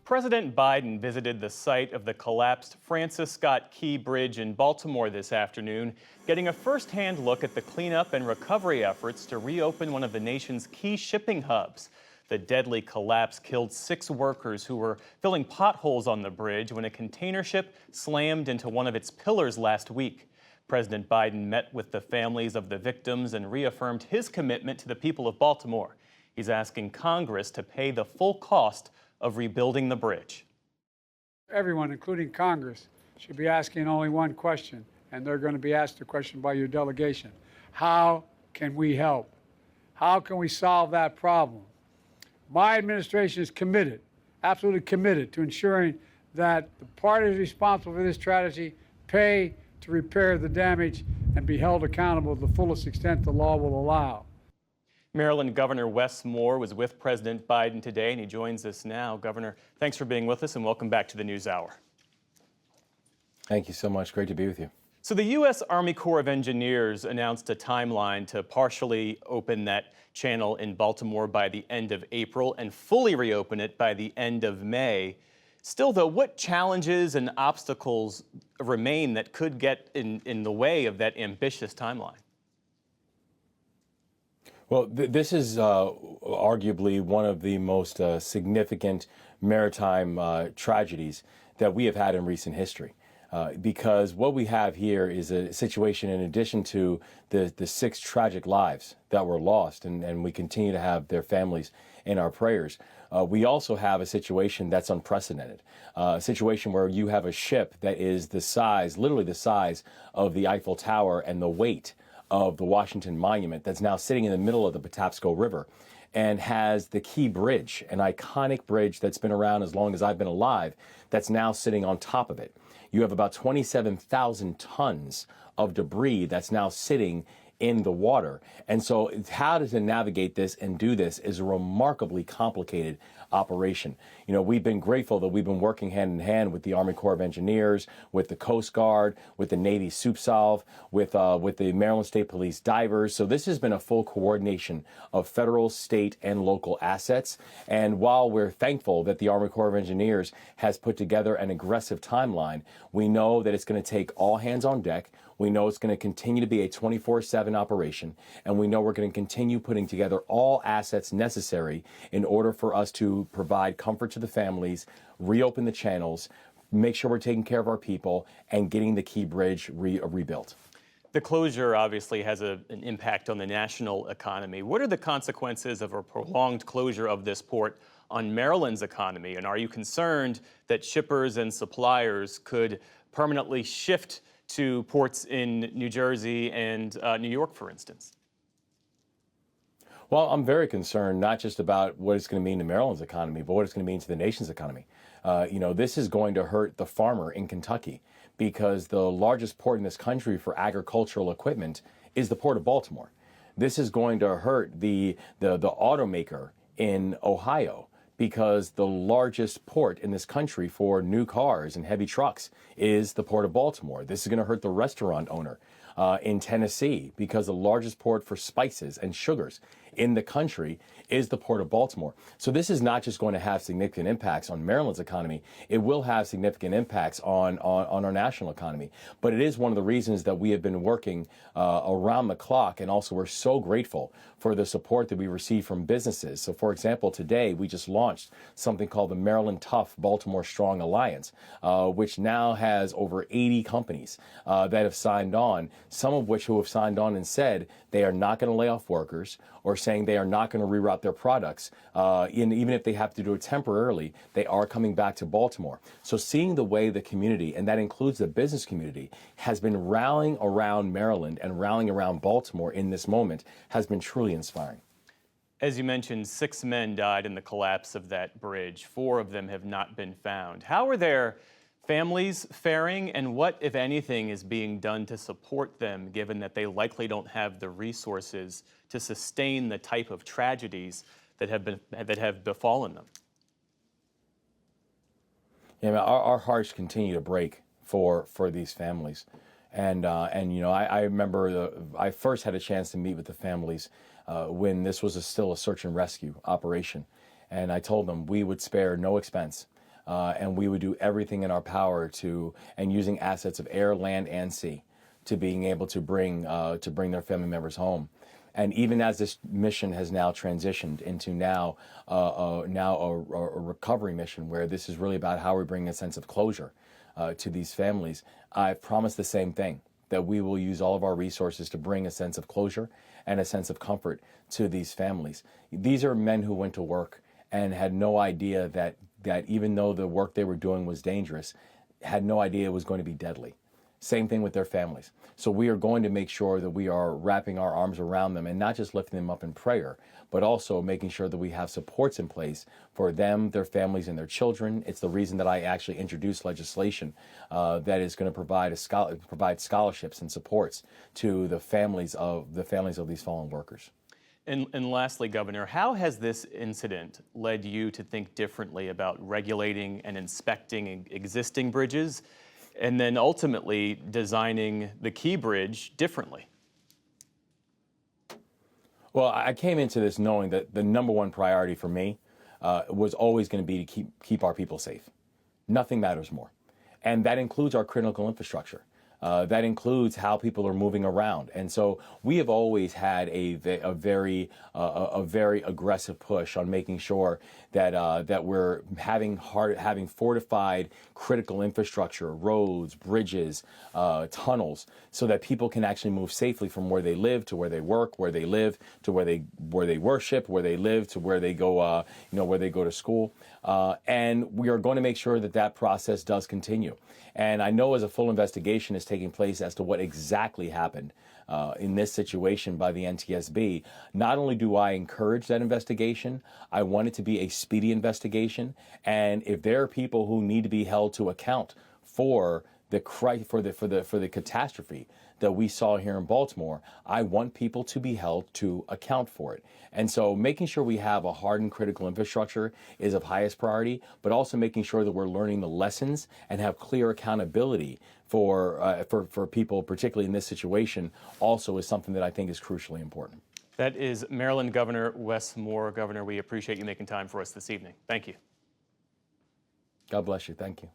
President Biden visited the site of the collapsed Francis Scott Key Bridge in Baltimore this afternoon, getting a first-hand look at the cleanup and recovery efforts to reopen one of the nation's key shipping hubs. The deadly collapse killed 6 workers who were filling potholes on the bridge when a container ship slammed into one of its pillars last week. President Biden met with the families of the victims and reaffirmed his commitment to the people of Baltimore. He's asking Congress to pay the full cost of rebuilding the bridge. Everyone, including Congress, should be asking only one question, and they're going to be asked the question by your delegation. How can we help? How can we solve that problem? My administration is committed, absolutely committed, to ensuring that the parties responsible for this tragedy pay to repair the damage and be held accountable to the fullest extent the law will allow. Maryland Governor Wes Moore was with President Biden today, and he joins us now. Governor, thanks for being with us, and welcome back to the NewsHour. Thank you so much. Great to be with you. So the U.S. Army Corps of Engineers announced a timeline to partially open that channel in Baltimore by the end of April and fully reopen it by the end of May. Still, though, what challenges and obstacles remain that could get in the way of that ambitious timeline? Well, this is arguably one of the most significant maritime tragedies that we have had in recent history. Because what we have here is a situation, in addition to the 6 tragic lives that were lost, and we continue to have their families in our prayers, we also have a situation that's unprecedented. A situation where you have a ship that is the size, literally the size of the Eiffel Tower and the weight of the Washington Monument, that's now sitting in the middle of the Patapsco River and has the Key Bridge, an iconic bridge that's been around as long as I've been alive, that's now sitting on top of it. You have about 27,000 tons of debris that's now sitting in the water. And so how to navigate this and do this is a remarkably complicated operation. You know, we've been grateful that we've been working hand in hand with the Army Corps of Engineers, with the Coast Guard, with the Navy SUPSALV, with the Maryland State Police divers. So this has been a full coordination of federal, state, and local assets. And while we're thankful that the Army Corps of Engineers has put together an aggressive timeline, we know that it's going to take all hands on deck. We know it's going to continue to be a 24/7 operation, and we know we're going to continue putting together all assets necessary in order for us to provide comfort to the families, reopen the channels, make sure we're taking care of our people, and getting the Key Bridge rebuilt. The closure obviously has an impact on the national economy. What are the consequences of a prolonged closure of this port on Maryland's economy? And are you concerned that shippers and suppliers could permanently shift to ports in New Jersey and New York, for instance? Well, I'm very concerned not just about what it's going to mean to Maryland's economy, but what it's going to mean to the nation's economy. You know, this is going to hurt the farmer in Kentucky, because the largest port in this country for agricultural equipment is the Port of Baltimore. This is going to hurt the automaker in Ohio, because the largest port in this country for new cars and heavy trucks is the Port of Baltimore. This is going to hurt the restaurant owner in Tennessee, because the largest port for spices and sugars in the country is the Port of Baltimore. So this is not just going to have significant impacts on Maryland's economy, it will have significant impacts on our national economy. But it is one of the reasons that we have been working around the clock, and also we're so grateful for the support that we receive from businesses. So for example, today we just launched something called the Maryland Tough Baltimore Strong Alliance, which now has over 80 companies that have signed on, some of which who have signed on and said they are not going to lay off workers, or saying they are not going to reroute their products. Even if they have to do it temporarily, they are coming back to Baltimore. So seeing the way the community, and that includes the business community, has been rallying around Maryland and rallying around Baltimore in this moment has been truly inspiring. As you mentioned, 6 men died in the collapse of that bridge. 4 of them have not been found. How are their families faring, and what, if anything, is being done to support them, given that they likely don't have the resources to sustain the type of tragedies that have befallen them? Yeah, our hearts continue to break for these families, and you know, I remember I first had a chance to meet with the families when this was still a search and rescue operation, and I told them we would spare no expense and we would do everything in our power and using assets of air, land, and sea, to being able to bring their family members home. And even as this mission has now transitioned into now a recovery mission, where this is really about how we bring a sense of closure to these families, I've promised the same thing, that we will use all of our resources to bring a sense of closure and a sense of comfort to these families. These are men who went to work and had no idea that even though the work they were doing was dangerous, had no idea it was going to be deadly. Same thing with their families. So we are going to make sure that we are wrapping our arms around them and not just lifting them up in prayer, but also making sure that we have supports in place for them, their families, and their children. It's the reason that I actually introduced legislation that is going to provide scholarships and supports to the families of these fallen workers. And lastly, Governor, how has this incident led you to think differently about regulating and inspecting existing bridges, and then ultimately designing the Key Bridge differently? Well, I came into this knowing that the number one priority for me was always going to be to keep our people safe. Nothing matters more. And that includes our critical infrastructure. That includes how people are moving around. And so we have always had a very aggressive push on making sure that we're having fortified critical infrastructure, roads, bridges, tunnels, so that people can actually move safely from where they live to where they work, where they live to where they worship, where they live to where they go, where they go to school. And we are going to make sure that that process does continue. And I know as a full investigation is taking place as to what exactly happened in this situation by the NTSB, not only do I encourage that investigation, I want it to be a speedy investigation. And if there are people who need to be held to account for the catastrophe that we saw here in Baltimore, I want people to be held to account for it. And so making sure we have a hardened critical infrastructure is of highest priority, but also making sure that we're learning the lessons and have clear accountability for people, particularly in this situation, also is something that I think is crucially important. That is Maryland Governor Wes Moore. Governor, we appreciate you making time for us this evening. Thank you. God bless you. Thank you.